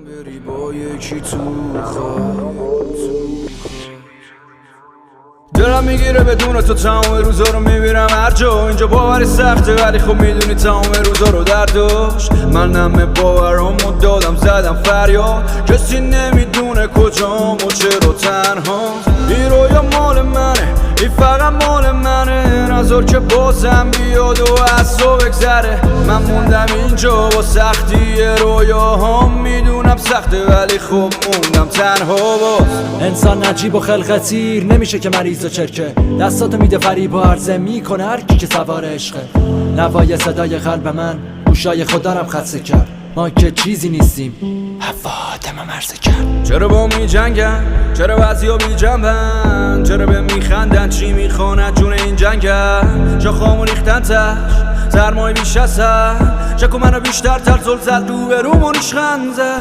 بری با یکی تو دلم میگیره بدون تو تمام روزا رو میبینم هر جا اینجا باوری سخته ولی خب میدونی تمام روزا رو درداش من نمه باورامو دادم زدم فریاد کسی نمیدونه کجام و چرا تنها این رویا مال منه این فقط مال منه نظر که بازم بیاد و از تو بگذره من موندم اینجا با سختی رویاهام میدونم سخته ولی خب موندم تنها باز انسان نجیب و خلق تیر نمیشه که مریض و چرکه دستاتو میده فریب و عرضه میکنه هر کی که سوار عشقه نوای صدای قلب من گوشای خودارم خدسه کرد ما که چیزی نیستیم حوادم مرزه کرد چرا با می جنگن چرا وضعیا بی جنبن چرا به میخندن چی میخواند جون این جنگن جا خامو ریختن تش سرمای بیش از سر شکو منو بیشتر تر زل زد رو به رو منیش خنزه